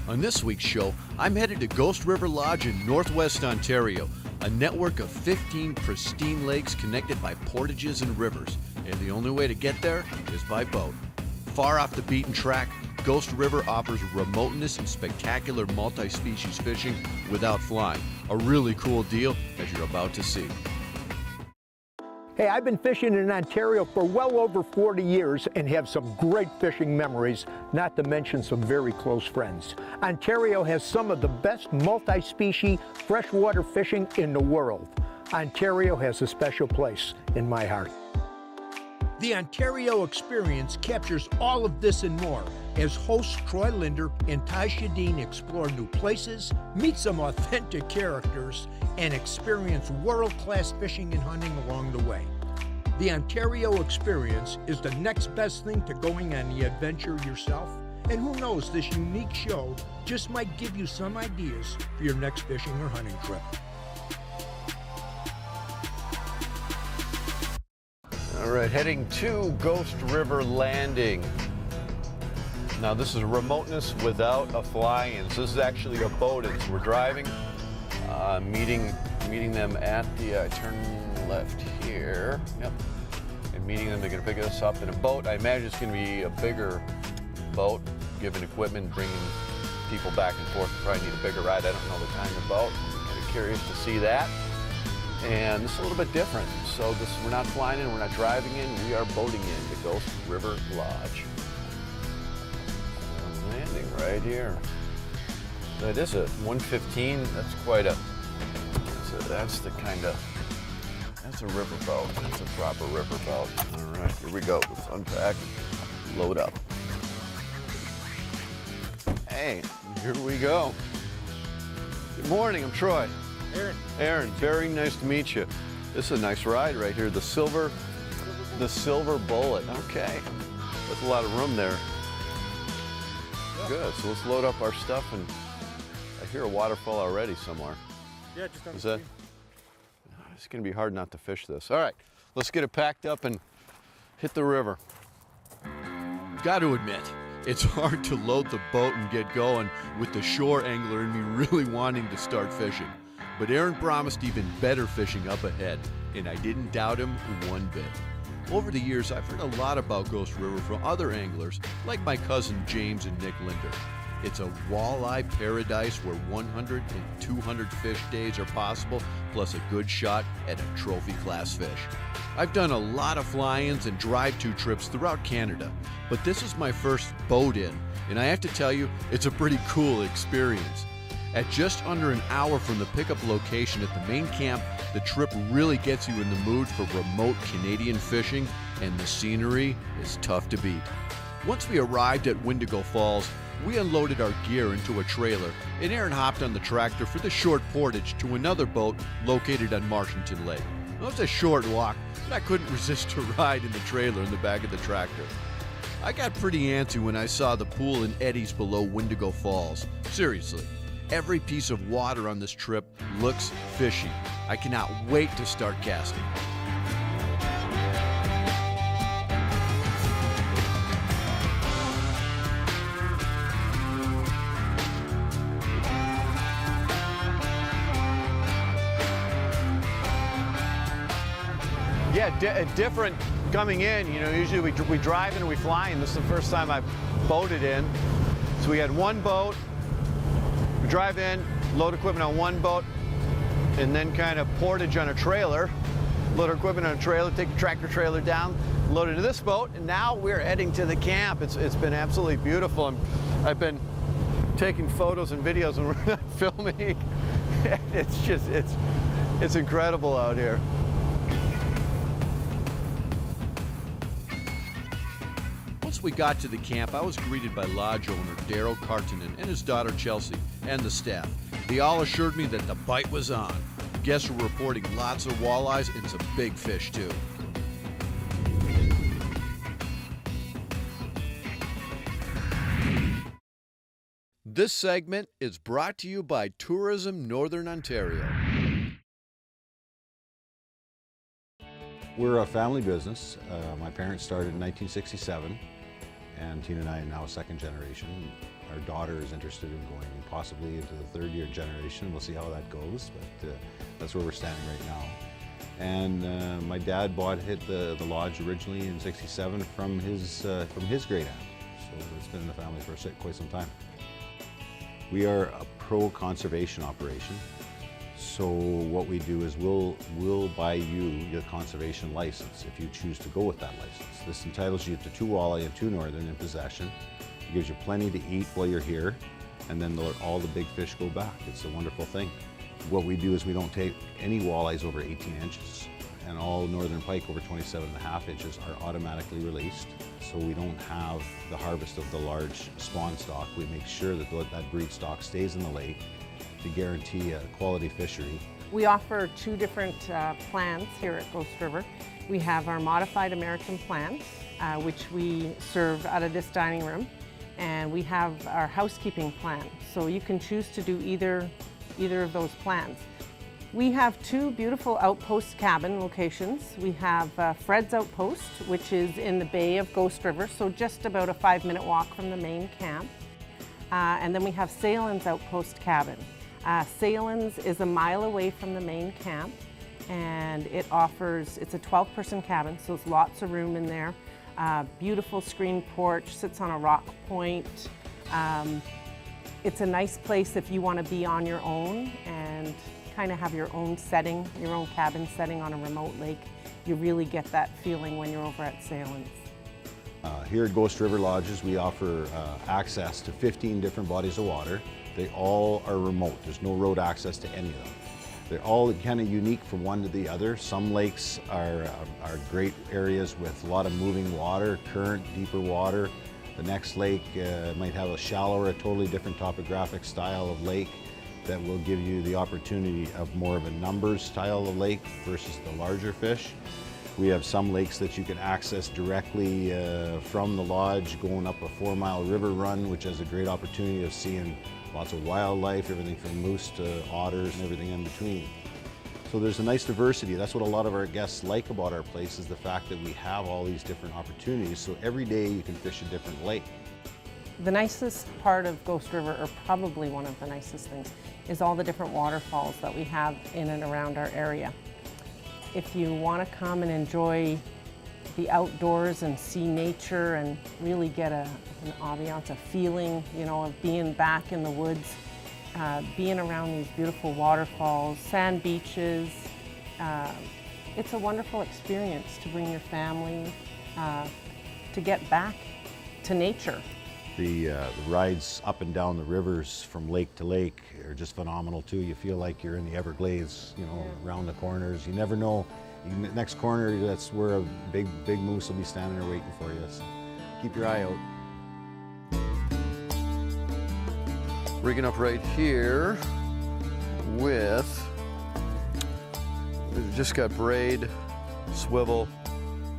On this week's show, I'm headed to Ghost River Lodge in northwest Ontario, a network of 15 pristine lakes connected by portages and rivers, and the only way to get there is by boat. Far off the beaten track, Ghost River offers remoteness and spectacular multi-species fishing without flying. A really cool deal, as you're about to see. Hey, I've been fishing in Ontario for well over 40 years and have some great fishing memories, not to mention some very close friends. Ontario has some of the best multi-species freshwater fishing in the world. Ontario has a special place in my heart. The Ontario experience captures all of this and more as hosts Troy Lindner and Ty Shadeen explore new places, meet some authentic characters, and experience world-class fishing and hunting along the way. The Ontario experience is the next best thing to going on the adventure yourself, and who knows, this unique show just might give you some ideas for your next fishing or hunting trip. All right, heading to Ghost River Landing. Now this is remoteness without a fly-in. So this is actually a boat, and so we're driving, meeting them at the, turn left here, yep. And meeting them, they're gonna pick us up in a boat. I imagine it's gonna be a bigger boat, given equipment, bringing people back and forth. Probably need a bigger ride. I don't know the kind of boat. I'm kind of curious to see that. And this is a little bit different. So we're not flying in, we're not driving in, we are boating in to Ghost River Lodge. Landing right here. That is a 115. That's quite a. That's the kind of. That's a river boat. That's a proper river boat. All right, here we go. Let's unpack and load up. Hey, here we go. Good morning. I'm Troy. Aaron. Aaron, very nice to meet you. This is a nice ride right here. The silver bullet. Okay, that's a lot of room there. Good, so let's load up our stuff, and I hear a waterfall already somewhere. Yeah, just down Is the that? stream. It's gonna be hard not to fish this. All right, let's get it packed up and hit the river. Got to admit, it's hard to load the boat and get going with the shore angler and me really wanting to start fishing. But Aaron promised even better fishing up ahead, and I didn't doubt him one bit. Over the years, I've heard a lot about Ghost River from other anglers, like my cousin James and Nick Lindner. It's a walleye paradise where 100 and 200 fish days are possible, plus a good shot at a trophy-class fish. I've done a lot of fly-ins and drive-to trips throughout Canada, but this is my first boat-in, and I have to tell you, it's a pretty cool experience. At just under an hour from the pickup location at the main camp, the trip really gets you in the mood for remote Canadian fishing, and the scenery is tough to beat. Once we arrived at Windigo Falls, we unloaded our gear into a trailer, and Aaron hopped on the tractor for the short portage to another boat located on Marshington Lake. It was a short walk, but I couldn't resist a ride in the trailer in the back of the tractor. I got pretty antsy when I saw the pool and eddies below Windigo Falls. Seriously. Every piece of water on this trip looks fishy. I cannot wait to start casting. Yeah, different coming in. You know, usually we drive in and we fly in. This is the first time I've boated in. So we had one boat. We drive in, load equipment on one boat, and then kind of portage on a trailer. Load our equipment on a trailer, take the tractor trailer down, load it into this boat, and now we're heading to the camp. It's been absolutely beautiful. I've been taking photos and videos and we're not filming. It's incredible out here. Once we got to the camp, I was greeted by lodge owner Daryl Kartinen and his daughter Chelsea and the staff. They all assured me that the bite was on. Guests were reporting lots of walleyes and some big fish too. This segment is brought to you by Tourism Northern Ontario. We're a family business. My parents started in 1967, and Tina and I are now second generation. Our daughter is interested in going possibly into the third-year generation. We'll see how that goes, but that's where we're standing right now. And my dad bought the lodge originally in '67 from his great aunt. So it's been in the family for quite some time. We are a pro-conservation operation. So what we do is we'll buy you your conservation license if you choose to go with that license. This entitles you to 2 walleye and 2 northern in possession. It gives you plenty to eat while you're here, and then all the big fish go back. It's a wonderful thing. What we do is we don't take any walleyes over 18 inches, and all northern pike over 27.5 inches are automatically released. So we don't have the harvest of the large spawn stock. We make sure that that breed stock stays in the lake to guarantee a quality fishery. We offer 2 different plans here at Ghost River. We have our modified American plan, which we serve out of this dining room, and we have our housekeeping plan. So you can choose to do either of those plans. We have 2 beautiful outpost cabin locations. We have Fred's Outpost, which is in the bay of Ghost River, so just about a 5-minute walk from the main camp. And then we have Salen's Outpost Cabin. Salen's is a mile away from the main camp, and it's a 12-person cabin, so there's lots of room in there. Beautiful screen porch, sits on a rock point. It's a nice place if you want to be on your own and kind of have your own setting, your own cabin setting on a remote lake. You really get that feeling when you're over at Salen's. Here at Ghost River Lodges, we offer access to 15 different bodies of water. They all are remote. There's no road access to any of them. They're all kind of unique from one to the other. Some lakes are great areas with a lot of moving water, current, deeper water. The next lake might have a shallower, a totally different topographic style of lake that will give you the opportunity of more of a numbers style of lake versus the larger fish. We have some lakes that you can access directly from the lodge, going up a 4-mile river run, which has a great opportunity of seeing lots of wildlife, everything from moose to otters and everything in between. So there's a nice diversity. That's what a lot of our guests like about our place, is the fact that we have all these different opportunities. So every day you can fish a different lake. The nicest part of Ghost River, or probably one of the nicest things, is all the different waterfalls that we have in and around our area. If you want to come and enjoy the outdoors and see nature and really get an ambiance, a feeling, you know, of being back in the woods, being around these beautiful waterfalls, sand beaches, it's a wonderful experience to bring your family to get back to nature. The rides up and down the rivers from lake to lake are just phenomenal too. You feel like you're in the Everglades, you know, around the corners. You never know. Next corner, that's where a big moose will be standing there waiting for you. So keep your eye out. Rigging up right here with, we've just got braid, swivel,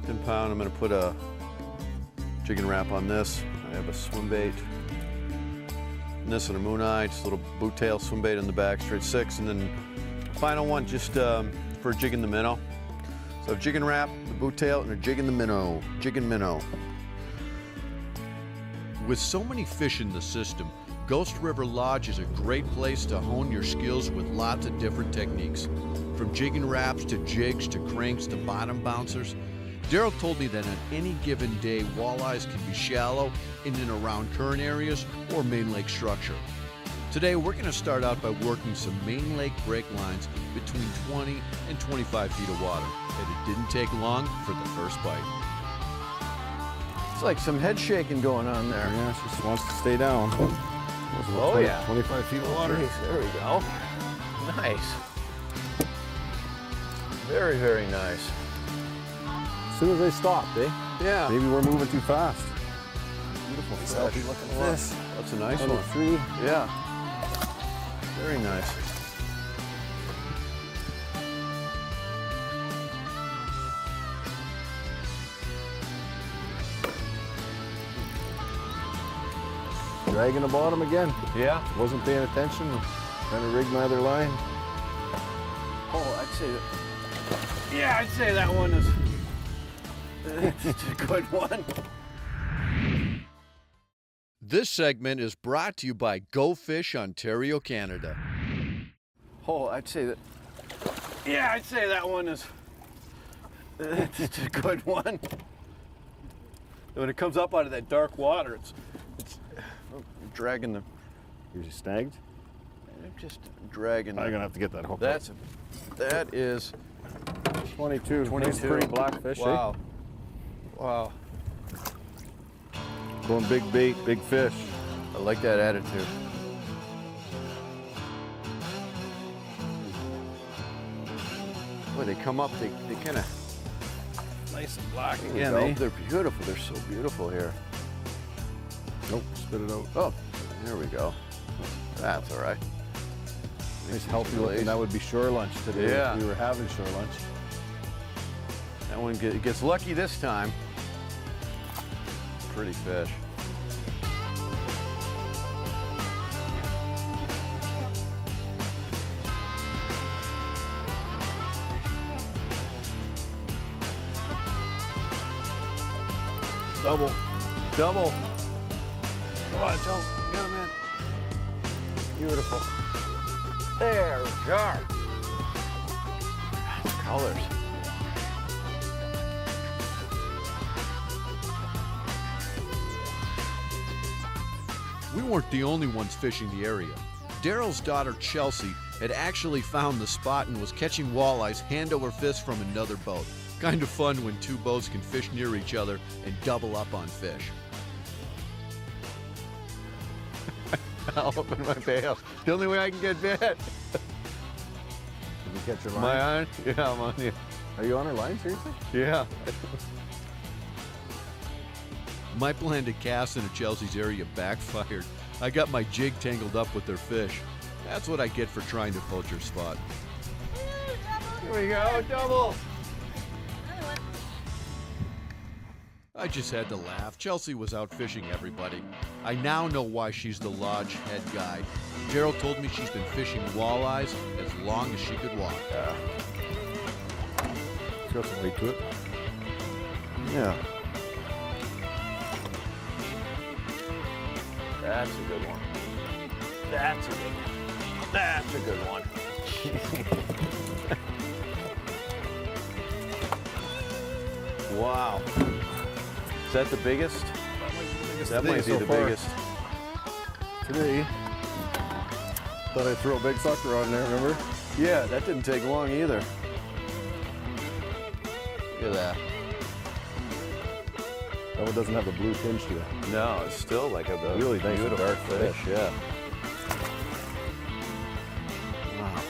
10 pound. I'm gonna put a jigging wrap on this. I have a swim bait, and this and a moon eye, just a little boot tail swim bait in the back, straight 6, and then final one just for jigging the minnow. So I have jigging wrap, the boot tail, and a jigging the minnow, jigging minnow. With so many fish in the system, Ghost River Lodge is a great place to hone your skills with lots of different techniques. From jigging wraps to jigs to cranks to bottom bouncers. Daryl told me that on any given day, walleyes can be shallow in and around current areas or main lake structure. Today, we're going to start out by working some main lake break lines between 20 and 25 feet of water. And it didn't take long for the first bite. It's like some head shaking going on there. Yeah, she just wants to stay down. Oh yeah. 25 feet of water. Nice, there we go. Nice. Very, very nice. As soon as they stopped, eh? Yeah. Maybe we're moving too fast. Beautiful fish. Healthy looking fish. That's a nice one. 23. Yeah. Very nice. Dragging the bottom again. Yeah. Wasn't paying attention. Trying to rig my other line. Oh, I'd say that. Yeah, I'd say that one is it's a good one. This segment is brought to you by Go Fish Ontario, Canada. Oh, I'd say that. Yeah, I'd say that one is. It's a good one. When it comes up out of that dark water, it's dragging the. You're snagged? I'm just dragging. I'm gonna have to get that hook. That is 22. 22. Nice pretty blackfish. Wow. Wow. Going big bait, big fish. I like that attitude. Boy, they come up, they kind of. Nice and black There again, we go. eh? They're beautiful. They're so beautiful here. Nope, spit it out. Oh, there we go. That's all right. Nice healthy looking. That would be shore lunch today. Yeah. If we were having shore lunch. That one gets lucky this time. Pretty fish. Double. Double. Come on, Joe. Get him in. Beautiful. There we are. Colors. We weren't the only ones fishing the area. Daryl's daughter Chelsea had actually found the spot and was catching walleyes hand over fist from another boat. Kind of fun when two boats can fish near each other and double up on fish. I'll open my bail. The only way I can get bit. Did you catch your line? Am I on? Yeah, I'm on you. Are you on our line, seriously? Yeah. My plan to cast into Chelsea's area backfired. I got my jig tangled up with their fish. That's what I get for trying to poach her spot. Here we go, double. I just had to laugh. Chelsea was out fishing everybody. I now know why she's the lodge head guide. Gerald told me she's been fishing walleyes as long as she could walk. It's got some weight to it. Yeah. That's a good one. That's a good one. That's a good one. Wow. Is that the biggest? That might be the biggest. Today. Thought I'd throw a big sucker on there, remember? Yeah, that didn't take long either. Look at that. That one doesn't have a blue tinge to it. No, it's still like a Really nice and beautiful dark fish. Yeah. Wow.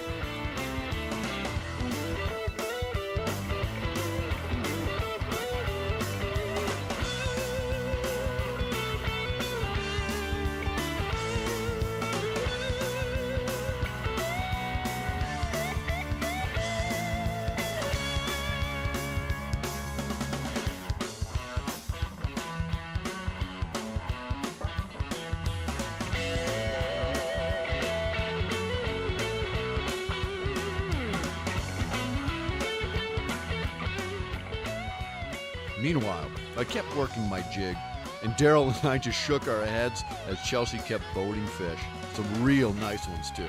Meanwhile, I kept working my jig, and Daryl and I just shook our heads as Chelsea kept boating fish. Some real nice ones, too.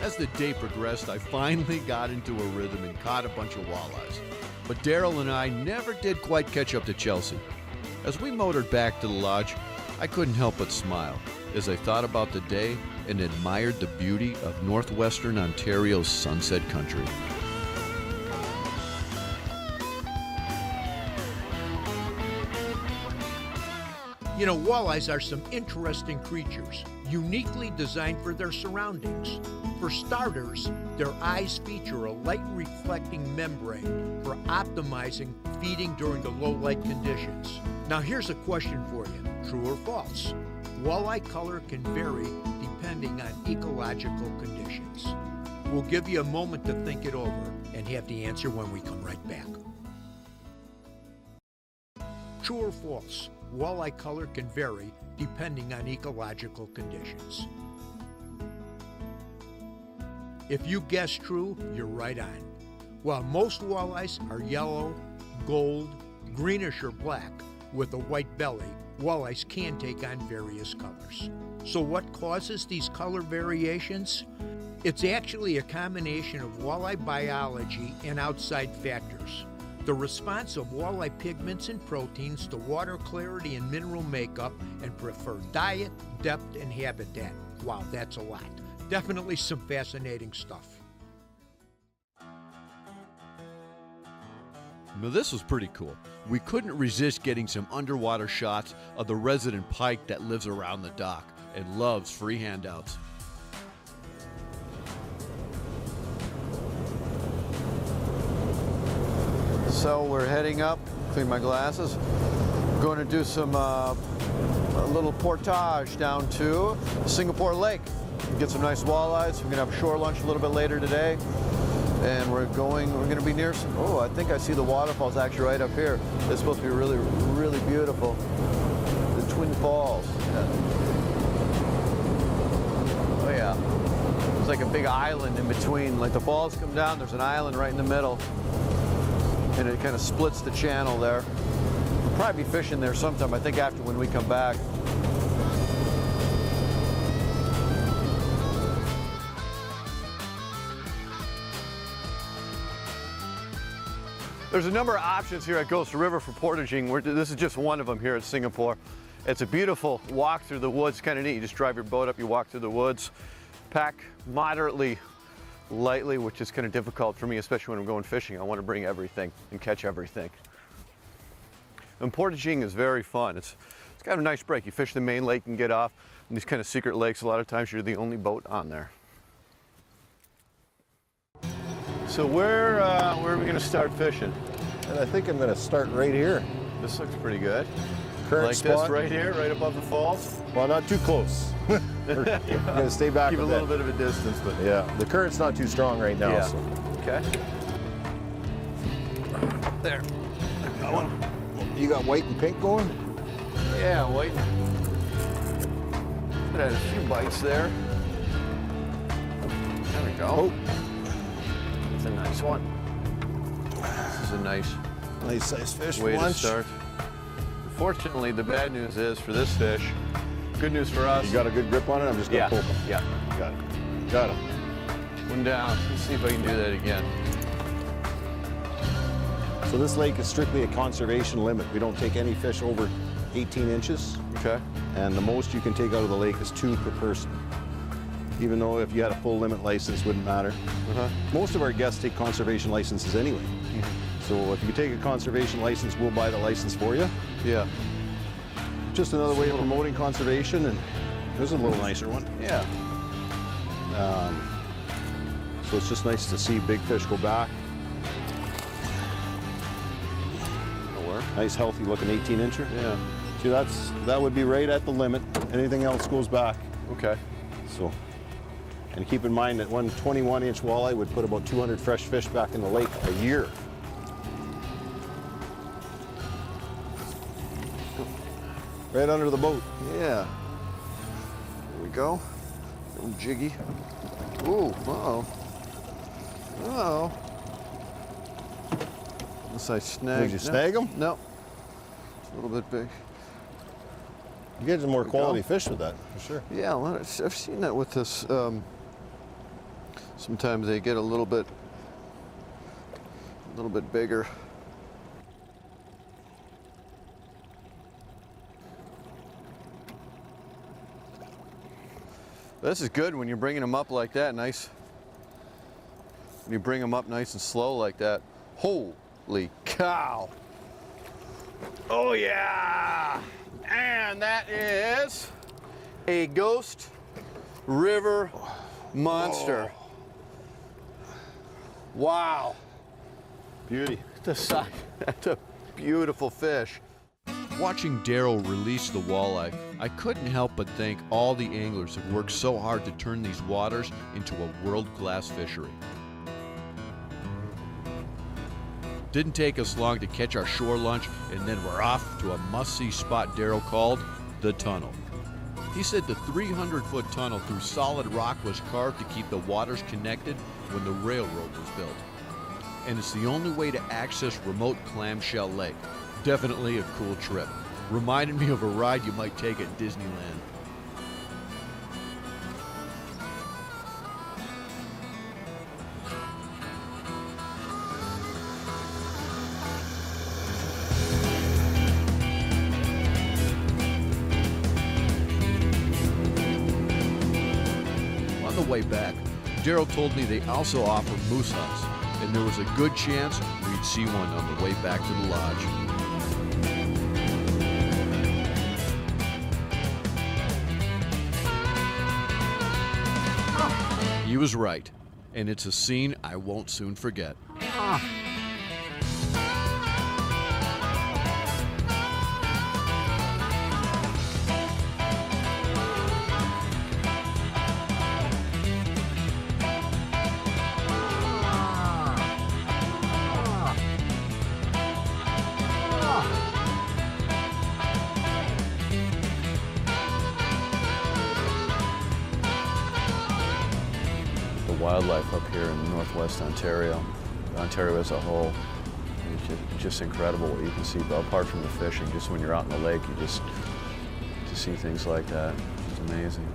As the day progressed, I finally got into a rhythm and caught a bunch of walleyes. But Daryl and I never did quite catch up to Chelsea. As we motored back to the lodge, I couldn't help but smile as I thought about the day and admired the beauty of northwestern Ontario's sunset country. You know, walleyes are some interesting creatures, uniquely designed for their surroundings. For starters, their eyes feature a light reflecting membrane for optimizing feeding during the low light conditions. Now here's a question for you, true or false? Walleye color can vary depending on ecological conditions. We'll give you a moment to think it over and have the answer when we come right back. True or false? Walleye color can vary depending on ecological conditions. If you guessed true, you're right on. While most walleyes are yellow, gold, greenish or black, with a white belly, walleyes can take on various colors. So what causes these color variations? It's actually a combination of walleye biology and outside factors. The response of walleye pigments and proteins to water clarity and mineral makeup, and preferred diet, depth, and habitat. Wow, that's a lot. Definitely some fascinating stuff. Now this was pretty cool. We couldn't resist getting some underwater shots of the resident pike that lives around the dock and loves free handouts. So we're heading up, clean my glasses, going to do some a little portage down to Singapore Lake. Get some nice walleyes. We're gonna have a shore lunch a little bit later today. And we're gonna be near some, oh, I think I see the waterfalls actually right up here. It's supposed to be really, really beautiful. The Twin Falls. Yeah. Oh yeah. It's like a big island in between. Like the falls come down, there's an island right in the middle. And it kind of splits the channel there. We'll probably be fishing there sometime, I think after when we come back. There's a number of options here at Ghost River for portaging. This is just one of them here at Singapore. It's a beautiful walk through the woods, kind of neat. You just drive your boat up, you walk through the woods, pack moderately lightly, which is kind of difficult for me, especially when I'm going fishing. I want to bring everything and catch everything. And portaging is very fun. It's kind of a nice break. You fish the main lake and get off. And these kind of secret lakes, a lot of times you're the only boat on there. So where are we going to start fishing? And I think I'm going to start right here. This looks pretty good. Current Like spot. this right here, right above the falls? Well, not too close. We're going to stay back Keep a a little bit of a distance, but Yeah, the current's not too strong right now. yeah. So. Okay. There. Got one. You got white and pink going? Yeah, waiting. It had a few bites there. There we go. Oh, It's a nice one. This is a nice nice size fish for way to lunch. start. Fortunately, the bad news is for this fish, good news for us. You got a good grip on it? I'm just going Yeah, to poke him. yeah. Got it. Got him. One down. Let's see if I can do that again. So this lake is strictly a conservation limit. We don't take any fish over 18 inches. Okay. And the most you can take out of the lake is 2 per person. Even though if you had a full limit license, wouldn't matter. Most of our guests take conservation licenses anyway. So if you take a conservation license, we'll buy the license for you. Yeah. Just another way of promoting conservation, and there's a little nicer one. Yeah. So it's just nice to see big fish go back. That'll work. Nice, healthy looking 18-incher. Yeah. See, that would be right at the limit. Anything else goes back. Okay. So, and keep in mind that one 21-inch walleye would put about 200 fresh fish back in the lake a year. Right under the boat. Yeah. There we go. Little jiggy. Ooh, uh-oh. Uh-oh. Unless I snagged. Did you snag him? No. It's a little bit big. You get some more we quality go. fish with that, for sure. Yeah, well, I've seen that with this. Sometimes they get a little bit bigger. This is good when you're bringing them up like that, nice. When you bring them up nice and slow like that. Holy cow. Oh yeah! And that is a Ghost River monster. Wow. Beauty. That's a beautiful fish. Watching Daryl release the walleye, I couldn't help but thank all the anglers that worked so hard to turn these waters into a world-class fishery. Didn't take us long to catch our shore lunch, and then we're off to a must-see spot Daryl called the Tunnel. He said the 300-foot tunnel through solid rock was carved to keep the waters connected when the railroad was built. And it's the only way to access remote Clamshell Lake. Definitely a cool trip. Reminded me of a ride you might take at Disneyland. On the way back, Daryl told me they also offer moose hunts, and there was a good chance we'd see one on the way back to the lodge. He was right, and it's a scene I won't soon forget. Wildlife up here in northwest Ontario as a whole, it's just incredible what you can see. But apart from the fishing, just when you're out in the lake, you just to see things like that, it's amazing.